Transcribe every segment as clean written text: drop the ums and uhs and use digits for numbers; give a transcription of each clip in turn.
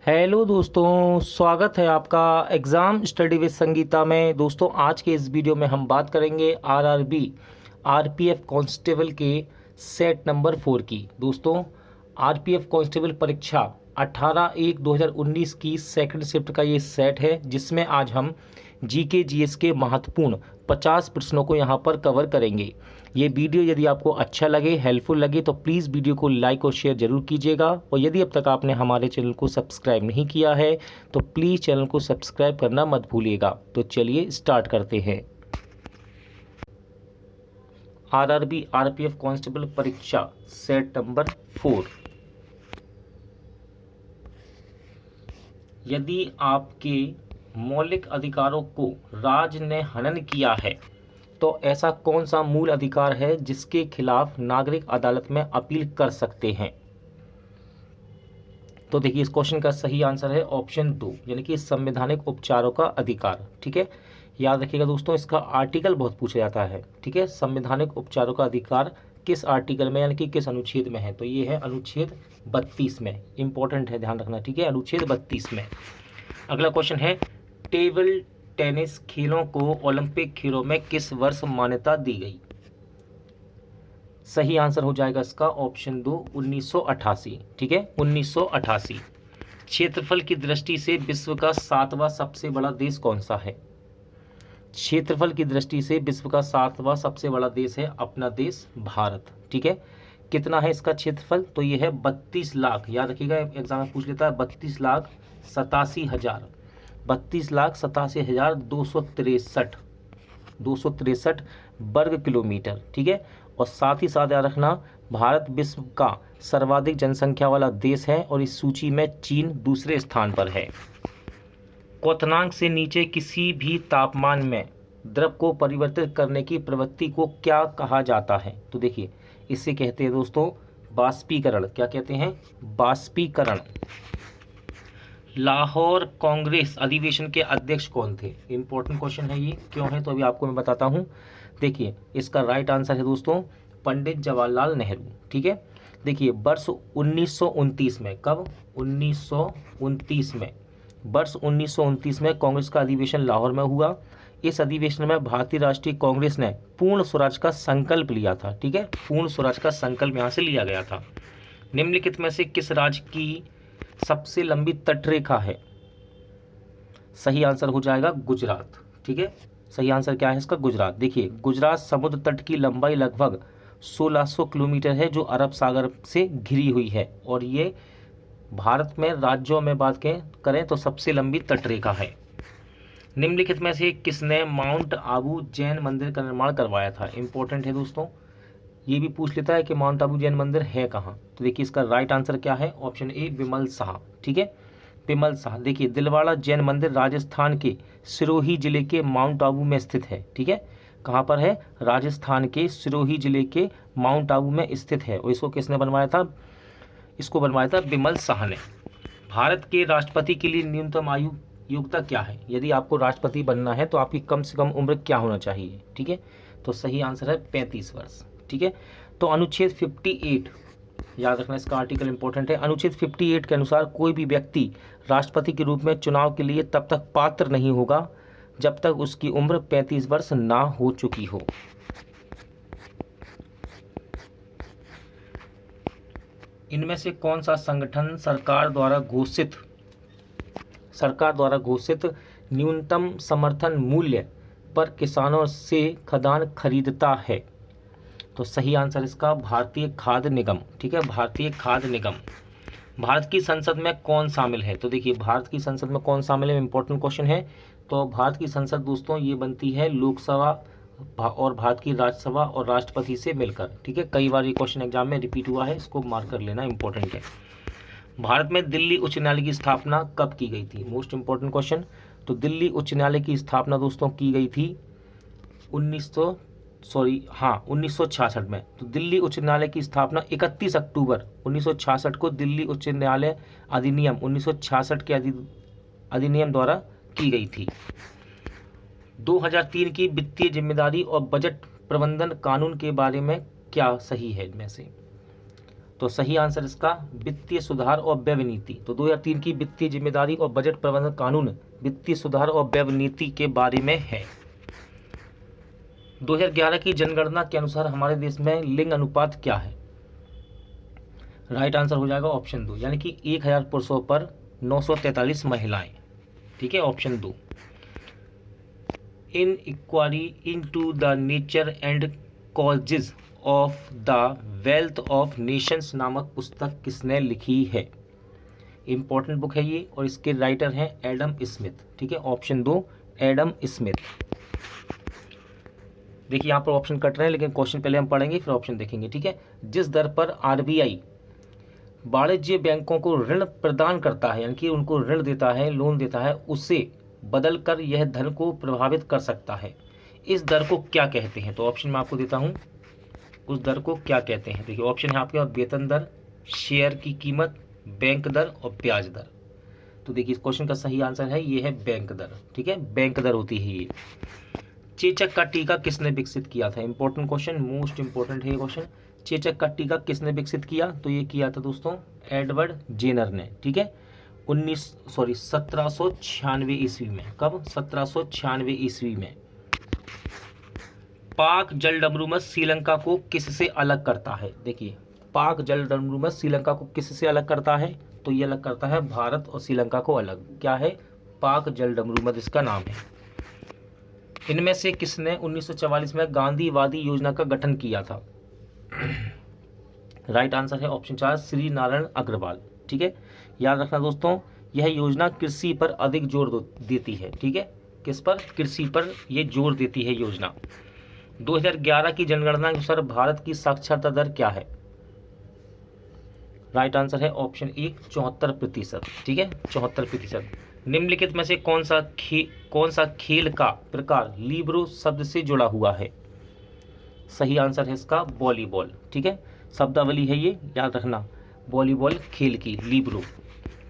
Hello दोस्तों, स्वागत है आपका एग्ज़ाम स्टडी विद संगीता में। दोस्तों, आज के इस वीडियो में हम बात करेंगे आरआरबी आरपीएफ कांस्टेबल के सेट नंबर 4 की। दोस्तों, आरपीएफ कांस्टेबल परीक्षा 18/1/2019 की सेकंड शिफ्ट का ये सेट है, जिसमें आज हम जीके जीएस के महत्वपूर्ण 50 प्रश्नों को यहाँ पर कवर करेंगे। ये वीडियो यदि आपको अच्छा लगे, हेल्पफुल लगे, तो प्लीज़ वीडियो को लाइक और शेयर ज़रूर कीजिएगा। और यदि अब तक आपने हमारे चैनल को सब्सक्राइब नहीं किया है तो प्लीज़ चैनल को सब्सक्राइब करना मत भूलिएगा। तो चलिए स्टार्ट करते हैं। आरआरबी आरपीएफ कांस्टेबल परीक्षा सेट नंबर 4। यदि आपके मौलिक अधिकारों को राज्य ने हनन किया है तो ऐसा कौन सा मूल अधिकार है जिसके खिलाफ नागरिक अदालत में अपील कर सकते हैं? तो देखिए, इस क्वेश्चन का सही आंसर है ऑप्शन 2, यानी कि संवैधानिक उपचारों का अधिकार। ठीक है, याद रखिएगा दोस्तों, इसका आर्टिकल बहुत पूछा जाता है। ठीक है, संवैधानिक उपचारों का अधिकार किस आर्टिकल में, यानी कि किस अनुच्छेद में है? तो ये है अनुच्छेद 32 में। इंपॉर्टेंट है, ध्यान रखना। ठीक है, अनुच्छेद 32 में। अगला क्वेश्चन है, टेबल टेनिस खेलों को ओलंपिक खेलों में किस वर्ष मान्यता दी गई? सही आंसर हो जाएगा इसका ऑप्शन 2, 1988। ठीक है, 1988। क्षेत्रफल की दृष्टि से विश्व का 7वां सबसे बड़ा देश कौन सा है? क्षेत्रफल की दृष्टि से विश्व का 7वां सबसे बड़ा देश है अपना देश भारत। ठीक है, कितना है इसका क्षेत्रफल? तो ये है 32 लाख। याद रखिएगा, एग्जाम में पूछ लेता है 32,87,000 32,87,263 वर्ग किलोमीटर। ठीक है, और साथ ही साथ याद रखना, भारत विश्व का सर्वाधिक जनसंख्या वाला देश है और इस सूची में चीन दूसरे स्थान पर है। क्वथनांक से नीचे किसी भी तापमान में द्रव को परिवर्तित करने की प्रवृत्ति को क्या कहा जाता है? तो देखिए, इसे कहते हैं दोस्तों बाष्पीकरण। क्या कहते हैं? बाष्पीकरण। लाहौर कांग्रेस अधिवेशन के अध्यक्ष कौन थे? इंपॉर्टेंट क्वेश्चन है ये। क्यों है तो अभी आपको मैं बताता हूँ। देखिए, इसका राइट आंसर है दोस्तों पंडित जवाहरलाल नेहरू। ठीक है, देखिए, वर्ष 1929 में, कब? 1929 में, वर्ष 1929 में कांग्रेस का अधिवेशन लाहौर में हुआ। इस अधिवेशन में भारतीय राष्ट्रीय कांग्रेस ने पूर्ण स्वराज का संकल्प लिया था। ठीक है, पूर्ण स्वराज का संकल्प यहाँ से लिया गया था। निम्नलिखित में से किस राज्य की सबसे लंबी तटरेखा है? सही आंसर हो जाएगा गुजरात। ठीक है, सही आंसर क्या है इसका? गुजरात। देखिए, गुजरात समुद्र तट की लंबाई लगभग 1600 किलोमीटर है, जो अरब सागर से घिरी हुई है, और ये भारत में राज्यों में बात करें तो सबसे लंबी तटरेखा है। निम्नलिखित में से किसने माउंट आबू जैन मंदिर का निर्माण करवाया था? इंपॉर्टेंट है दोस्तों, ये भी पूछ लेता है कि माउंट आबू जैन मंदिर है कहाँ। तो देखिए, इसका राइट आंसर क्या है? ऑप्शन ए, विमल शाह। ठीक है, विमल शाह। देखिए, दिलवाड़ा जैन मंदिर राजस्थान के सिरोही जिले के माउंट आबू में स्थित है। ठीक है, कहाँ पर है? राजस्थान के सिरोही जिले के माउंट आबू में स्थित है। और इसको किसने बनवाया था? इसको बनवाया था विमल शाह ने। भारत के राष्ट्रपति के लिए न्यूनतम आयु योग्यता क्या है? यदि आपको राष्ट्रपति बनना है तो आपकी कम से कम उम्र क्या होना चाहिए? ठीक है, तो सही आंसर है 35 वर्ष। ठीक है, तो अनुच्छेद 58, याद रखना इसका आर्टिकल इंपॉर्टेंट है। अनुच्छेद 58 के अनुसार कोई भी व्यक्ति राष्ट्रपति के रूप में चुनाव के लिए तब तक पात्र नहीं होगा जब तक उसकी उम्र 35 वर्ष ना हो चुकी हो। इनमें से कौन सा संगठन सरकार द्वारा घोषित न्यूनतम समर्थन मूल्य पर किसानों से खाद्यान्न खरीदता है? तो सही आंसर इसका भारतीय खाद्य निगम। ठीक है, भारतीय खाद्य निगम। भारत की संसद में कौन शामिल है? तो देखिए, भारत की संसद में कौन शामिल है? इंपॉर्टेंट क्वेश्चन है। तो भारत की संसद दोस्तों ये बनती है लोकसभा और भारत की राज्यसभा और राष्ट्रपति से मिलकर। ठीक है, कई बार ये क्वेश्चन एग्जाम में रिपीट हुआ है, इसको मार्क कर लेना, इंपॉर्टेंट है। भारत में दिल्ली उच्च न्यायालय की स्थापना कब की गई थी? Most important question. तो दिल्ली उच्च न्यायालय की स्थापना दोस्तों की गई थी 1966 में। तो दिल्ली उच्च न्यायालय की स्थापना 31 अक्टूबर 1966 को दिल्ली उच्च न्यायालय अधिनियम 1966 के अधिनियम द्वारा की गई थी। 2003 की वित्तीय जिम्मेदारी और बजट प्रबंधन कानून के बारे में क्या सही है इनमें से? तो सही आंसर इसका वित्तीय सुधार और व्यय नीति। तो 2003 की वित्तीय जिम्मेदारी और बजट प्रबंधन कानून वित्तीय सुधार और व्यय नीति के बारे में है। 2011 की जनगणना के अनुसार हमारे देश में लिंग अनुपात क्या है? राइट आंसर हो जाएगा ऑप्शन 2, यानी कि 1000 पुरुषों पर 943 महिलाएं। ठीक है, option 2। An inquiry into the nature and causes of the wealth of nations नामक पुस्तक किसने लिखी है? इंपॉर्टेंट बुक है ये, और इसके राइटर हैं एडम स्मिथ। ठीक है, ऑप्शन 2 एडम स्मिथ। देखिए यहाँ पर ऑप्शन कट रहे हैं, लेकिन क्वेश्चन पहले हम पढ़ेंगे फिर ऑप्शन देखेंगे। ठीक है, जिस दर पर आरबीआई वाणिज्य बैंकों को ऋण प्रदान करता है, यानी कि उनको ऋण देता है, लोन देता है, उसे बदलकर यह धन को प्रभावित कर सकता है, इस दर को क्या कहते हैं? तो ऑप्शन मैं आपको देता हूं, उस दर को क्या कहते हैं। देखिए ऑप्शन है आपके पास वेतन दर, शेयर की कीमत, बैंक दर और ब्याज दर। तो देखिए इस क्वेश्चन का सही आंसर है ये है बैंक दर। ठीक है, बैंक दर होती है ये। चेचक का टीका किसने विकसित किया था? इंपॉर्टेंट क्वेश्चन, मोस्ट इंपॉर्टेंट है ये क्वेश्चन। चेचक का टीका किसने विकसित किया? तो ये किया था दोस्तों एडवर्ड जेनर ने। ठीक है, 1796 ईस्वी में। कब? 1796 ईस्वी में। पाक जलडमरूमस श्रीलंका को किससे अलग करता है? देखिए पाक जलडमरूमस श्रीलंका को किससे अलग करता है? तो ये अलग करता है भारत और श्रीलंका को अलग। क्या है? पाक जलडमरूमस इसका नाम है। इनमें से किसने 1944 में गांधीवादी योजना का गठन किया था? राइट आंसर है ऑप्शन 4 श्री नारायण अग्रवाल। ठीक है, याद रखना दोस्तों, यह योजना कृषि पर अधिक जोर देती है। ठीक है, किस पर? कृषि पर यह जोर देती है योजना। 2011 की जनगणना के अनुसार भारत की साक्षरता दर क्या है? राइट आंसर है ऑप्शन 1 74%। ठीक है, 74%। निम्नलिखित में से कौन सा खेल का प्रकार लिब्रो शब्द से जुड़ा हुआ है? सही आंसर है इसका वॉलीबॉल। ठीक है, शब्दावली है ये, याद रखना, वॉलीबॉल खेल की, लिब्रो।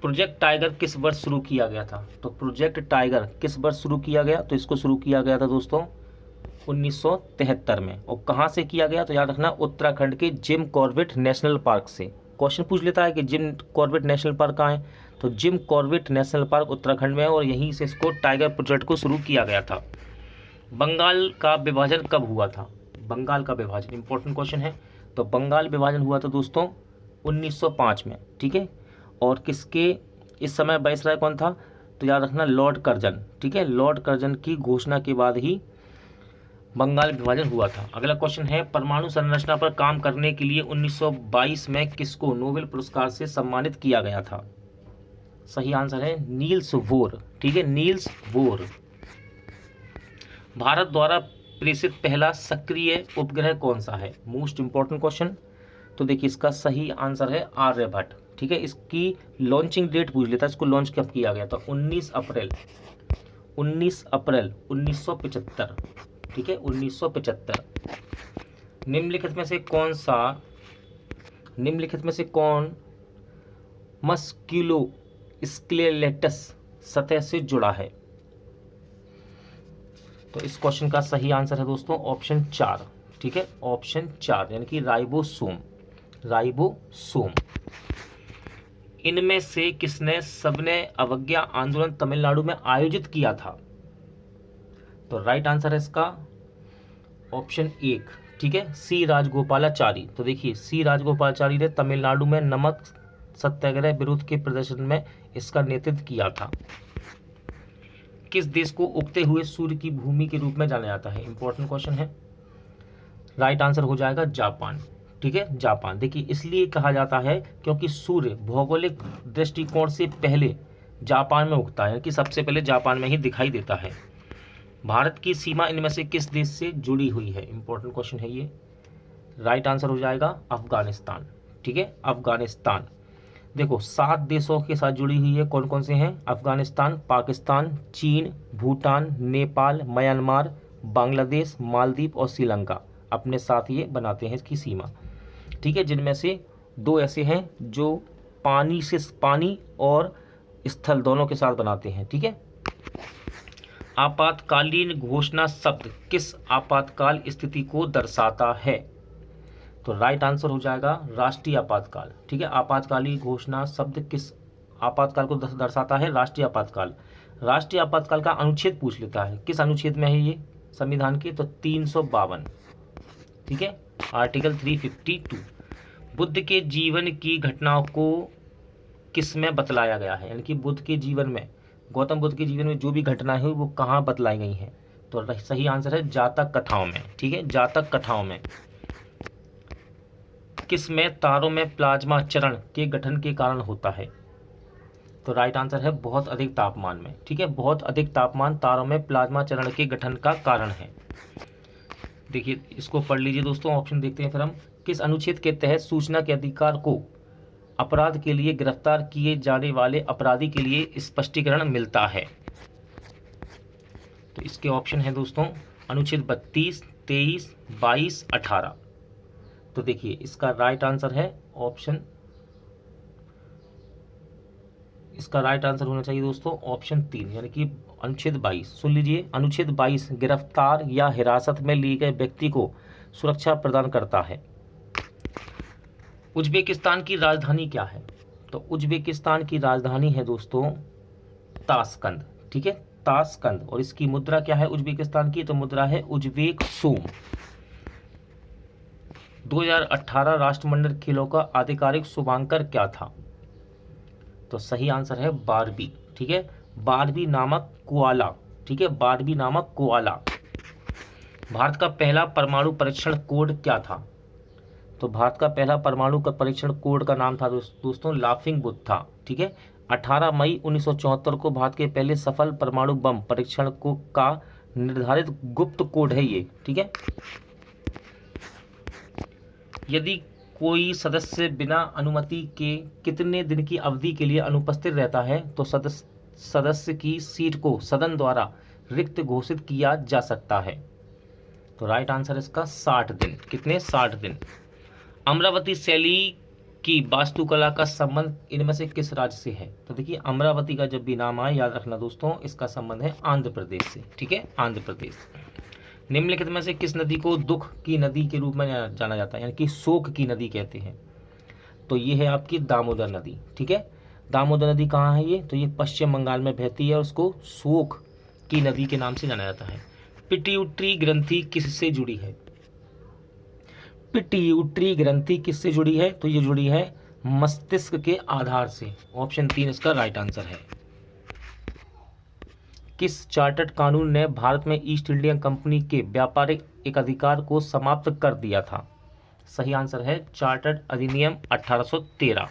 प्रोजेक्ट टाइगर किस वर्ष शुरू किया गया था? तो प्रोजेक्ट टाइगर किस वर्ष शुरू किया गया? तो इसको शुरू किया गया था दोस्तों 1973 में। और कहाँ से किया गया? तो याद रखना उत्तराखंड के जिम कॉर्बेट नेशनल पार्क से। क्वेश्चन पूछ लेता है कि जिम कॉर्बेट नेशनल पार्क कहाँ है, तो Jim Corbett national park Uttarakhand में है, और यहीं से इसको टाइगर प्रोजेक्ट को शुरू किया गया था। बंगाल का विभाजन कब हुआ था? बंगाल का विभाजन इंपॉर्टेंट क्वेश्चन है। तो बंगाल विभाजन हुआ था दोस्तों 1905 में। ठीक है, और किसके इस समय वाइसराय कौन था? तो याद रखना लॉर्ड कर्जन। ठीक है, लॉर्ड कर्जन की घोषणा के बाद ही बंगाल विभाजन हुआ था। अगला क्वेश्चन है परमाणु संरचना पर काम करने के लिए 1922 में किसको नोबेल पुरस्कार से सम्मानित किया गया था? सही आंसर है नील्स बोर। ठीक है, नील्स बोर। भारत द्वारा प्रेषित पहला सक्रिय उपग्रह कौन सा है? Most important question. तो देखिए इसका सही आंसर है आर्यभट्ट। ठीक है, इसकी लॉन्चिंग डेट पूछ लेता है, इसको लॉन्च कब किया गया था? 19 अप्रैल 1975। ठीक है, 1975। निम्नलिखित में से कौन मस्क्यूलो स्केलेटस सतह से जुड़ा है? तो इस क्वेश्चन का सही आंसर है दोस्तों ऑप्शन 4। ठीक है, ऑप्शन 4 यानी कि राइबोसोम। राइबोसोम। इनमें से किसने सबने अवज्ञा आंदोलन तमिलनाडु में आयोजित किया था? तो राइट आंसर है इसका ऑप्शन 1। ठीक है, सी राजगोपालाचारी। तो देखिए सी राजगोपालाचारी ने तमिलनाडु में नमक सत्याग्रह विरोध के प्रदर्शन में इसका नेतृत्व किया था। किस देश को उगते हुए सूर्य की भूमि के रूप में जाना जाता है? इंपॉर्टेंट क्वेश्चन है। राइट आंसर हो जाएगा जापान। ठीक है, जापान। देखिए इसलिए कहा जाता है क्योंकि सूर्य भौगोलिक दृष्टिकोण से पहले जापान में उगता है, कि सबसे पहले जापान में ही दिखाई देता है। भारत की सीमा इनमें से किस देश से जुड़ी हुई है? इंपॉर्टेंट क्वेश्चन है ये। राइट आंसर हो जाएगा अफगानिस्तान। ठीक है, अफगानिस्तान। देखो 7 देशों के साथ जुड़ी हुई है। कौन कौन से हैं? अफगानिस्तान, पाकिस्तान, चीन, भूटान, नेपाल, म्यांमार, बांग्लादेश, मालदीव और श्रीलंका अपने साथ ये बनाते हैं इसकी सीमा। ठीक है, जिनमें से 2 ऐसे हैं जो पानी और स्थल दोनों के साथ बनाते हैं। ठीक है, आपातकालीन घोषणा शब्द किस आपातकाल स्थिति को दर्शाता है? तो राइट आंसर हो जाएगा राष्ट्रीय आपातकाल। ठीक है, आपातकालीन घोषणा शब्द किस आपातकाल को दर्शाता है? राष्ट्रीय आपातकाल। राष्ट्रीय आपातकाल का अनुच्छेद पूछ लेता है, किस अनुच्छेद में है ये संविधान के? तो 352। ठीक है, आर्टिकल 352। बुद्ध के जीवन की घटनाओं को किस में बतलाया गया है? यानी कि बुद्ध के जीवन में, गौतम बुद्ध के जीवन में जो भी घटनाएं हुई वो कहाँ बतलाई गई हैं? तो सही आंसर है जातक कथाओं में। ठीक है, जातक कथाओं में। किस में तारों में प्लाज्मा चरण के गठन के कारण होता है? तो राइट आंसर है बहुत अधिक तापमान में। ठीक है, बहुत अधिक तापमान तारों में प्लाज्मा चरण के गठन का कारण है। देखिए इसको पढ़ लीजिए दोस्तों, ऑप्शन देखते हैं फिर हम। किस अनुच्छेद के तहत सूचना के अधिकार को अपराध के लिए गिरफ्तार किए जाने वाले अपराधी के लिए स्पष्टीकरण मिलता है? तो इसके ऑप्शन है दोस्तों अनुच्छेद 32, 23, 22, 18। तो देखिए इसका राइट आंसर है ऑप्शन, इसका राइट आंसर होना चाहिए दोस्तों ऑप्शन 3, यानी कि अनुच्छेद 22। सुन लीजिए, अनुच्छेद 22 गिरफ्तार या हिरासत में लिए गए व्यक्ति को सुरक्षा प्रदान करता है। उज्बेकिस्तान की राजधानी क्या है? तो उज्बेकिस्तान की राजधानी है दोस्तों ताशकंद। ठीक है, ताशकंद। और इसकी मुद्रा क्या है उज्बेकिस्तान की? तो मुद्रा है उज्बेक सोम। 2018 राष्ट्रमंडल खेलों का आधिकारिक शुभांकर क्या था? तो सही आंसर है बारबी। ठीक है, बारबी नामक कोआला। ठीक है, बारबी नामक कोआला। भारत का पहला परमाणु परीक्षण कोड क्या था? तो भारत का पहला परमाणु का परीक्षण कोड का नाम था दोस्तों लाफिंग बुद्ध था। ठीक है, 18 मई 1974 को भारत के पहले सफल परमाणु बम परीक्षण को का निर्धारित गुप्त कोड है ये। ठीक है, यदि कोई सदस्य बिना अनुमति के कितने दिन की अवधि के लिए अनुपस्थित रहता है तो सदस्य की सीट को सदन द्वारा रिक्त घोषित किया जा सकता है? तो राइट आंसर इसका 60 दिन। कितने? 60 दिन। अमरावती शैली की वास्तुकला का संबंध इनमें से किस राज्य से है? तो देखिए अमरावती का जब भी नाम आए याद रखना दोस्तों, इसका संबंध है आंध्र प्रदेश से। ठीक है, आंध्र प्रदेश। निम्नलिखित में से किस नदी को दुख की नदी के रूप में जाना जाता है, यानी कि शोक की नदी कहते हैं? तो ये है आपकी दामोदर नदी। ठीक है, दामोदर नदी कहाँ है ये? तो ये पश्चिम बंगाल में बहती है और उसको शोक की नदी के नाम से जाना जाता है। पिट्यूटरी ग्रंथि किससे जुड़ी है? पिट्यूटरी ग्रंथि किससे जुड़ी है? तो ये जुड़ी है मस्तिष्क के आधार से। ऑप्शन 3 इसका राइट आंसर है। किस चार्टर्ड कानून ने भारत में ईस्ट इंडिया कंपनी के व्यापारिक एकाधिकार को समाप्त कर दिया था? सही आंसर है चार्टर्ड अधिनियम 1813।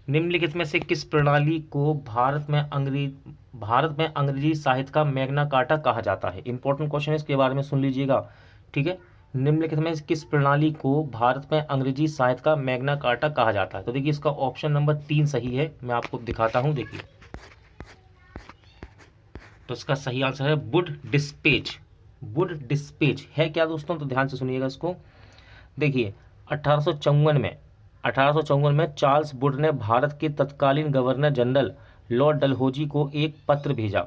निम्नलिखित में से किस प्रणाली को भारत में अंग्रेजी साहित्य का मैग्ना कार्टा कहा जाता है? इंपॉर्टेंट क्वेश्चन है, इसके बारे में सुन लीजिएगा। ठीक है, निम्नलिखित में किस प्रणाली को भारत में अंग्रेजी साहित्य का मैग्ना कार्टा कहा जाता है? तो देखिए इसका ऑप्शन नंबर 3 सही है। मैं आपको दिखाता हूं, देखिए। तो इसका सही आंसर है वुड डिस्पेच। वुड डिस्पेच है क्या दोस्तों? तो ध्यान से सुनिएगा इसको। देखिए 1854 में चार्ल्स वुड ने भारत के तत्कालीन गवर्नर जनरल लॉर्ड डलहौजी को एक पत्र भेजा।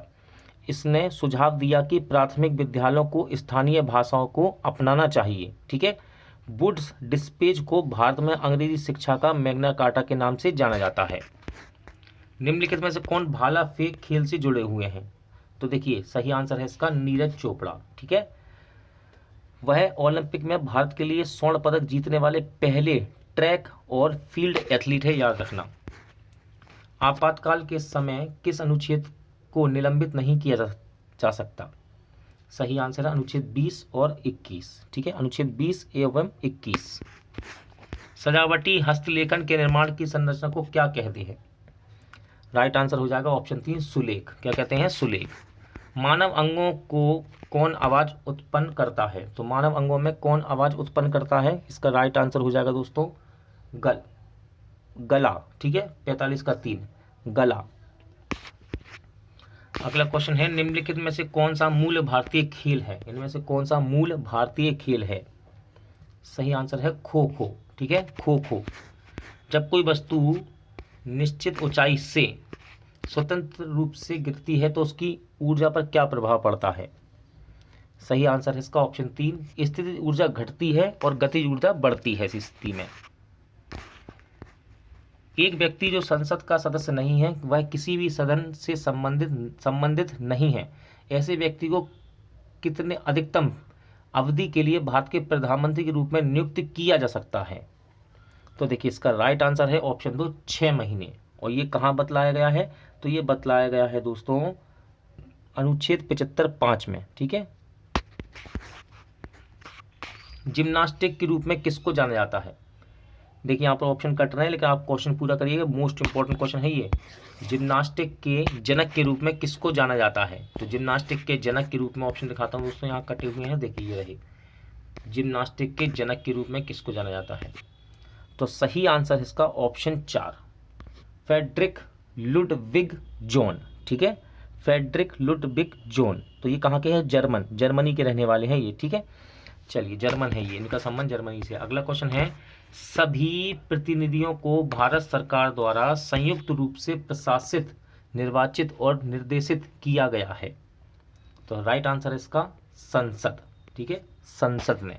इसने सुझाव दिया कि प्राथमिक विद्यालयों को स्थानीय भाषाओं को अपनाना चाहिए। ठीक है, वुड्स डिस्पेच को भारत में अंग्रेजी शिक्षा का मैग्ना कार्टा के नाम से जाना जाता है। निम्नलिखित में से कौन भाला फेंक खेल से जुड़े हुए हैं? तो देखिए सही आंसर है इसका नीरज चोपड़ा। ठीक है, वह ओलंपिक में भारत के लिए स्वर्ण पदक जीतने वाले पहले ट्रैक और फील्ड एथलीट है, याद रखना। आपातकाल के समय किस अनुच्छेद को निलंबित नहीं किया जा सकता? सही आंसर है अनुच्छेद 20 और 21। ठीक है, अनुच्छेद 20 एवं 21। सजावटी हस्तलेखन के निर्माण की संरचना को क्या कहते हैं? राइट आंसर हो जाएगा ऑप्शन 3 सुलेख। क्या कहते हैं? सुलेख। मानव अंगों को कौन आवाज उत्पन्न करता है? तो मानव अंगों में कौन आवाज उत्पन्न करता है? इसका राइट आंसर हो जाएगा दोस्तों गला। ठीक है, 45 का 3 गला। अगला क्वेश्चन है निम्नलिखित में से कौन सा मूल भारतीय खेल है? इनमें से कौन सा मूल भारतीय खेल है? सही आंसर है खो खो। ठीक है, खो खो। जब कोई वस्तु निश्चित ऊंचाई से स्वतंत्र रूप से गिरती है तो उसकी ऊर्जा पर क्या प्रभाव पड़ता है? सही आंसर है इसका ऑप्शन 3। स्थितिज ऊर्जा घटती है और गतिज ऊर्जा बढ़ती है इस स्थिति में। एक व्यक्ति जो संसद का सदस्य नहीं है वह किसी भी सदन से संबंधित नहीं है, ऐसे व्यक्ति को कितने अधिकतम अवधि के लिए भारत के प्रधानमंत्री के रूप में नियुक्त किया जा सकता है? तो देखिए इसका राइट आंसर है ऑप्शन 2, 6 महीने। और ये कहाँ बतलाया गया है? तो ये बतलाया गया है दोस्तों अनुच्छेद 75(5) में। ठीक है। जिम्नास्टिक के रूप में किसको जाना जाता है? देखिए यहाँ पर ऑप्शन कट रहे हैं लेकिन आप क्वेश्चन पूरा करिएगा, मोस्ट इंपॉर्टेंट क्वेश्चन है ये। जिम्नास्टिक के जनक के रूप में किसको जाना जाता है? तो जिम्नास्टिक के जनक के रूप में ऑप्शन दिखाता हूँ दोस्तों, यहाँ कटे हुए हैं, देखिए ये रहे। जिम्नास्टिक के जनक के रूप में किसको जाना जाता है? तो सही आंसर इसका ऑप्शन 4, फ्रेडरिक लुडविग जोन। ठीक है, फ्रेडरिक लुडविग जोन। तो ये कहाँ के हैं? जर्मनी के रहने वाले हैं ये। ठीक है, चलिए जर्मन है ये, इनका संबंध जर्मनी से। अगला क्वेश्चन है, सभी प्रतिनिधियों को भारत सरकार द्वारा संयुक्त रूप से प्रशासित, निर्वाचित और निर्देशित किया गया है। तो राइट आंसर इसका संसद। ठीक है, संसद ने।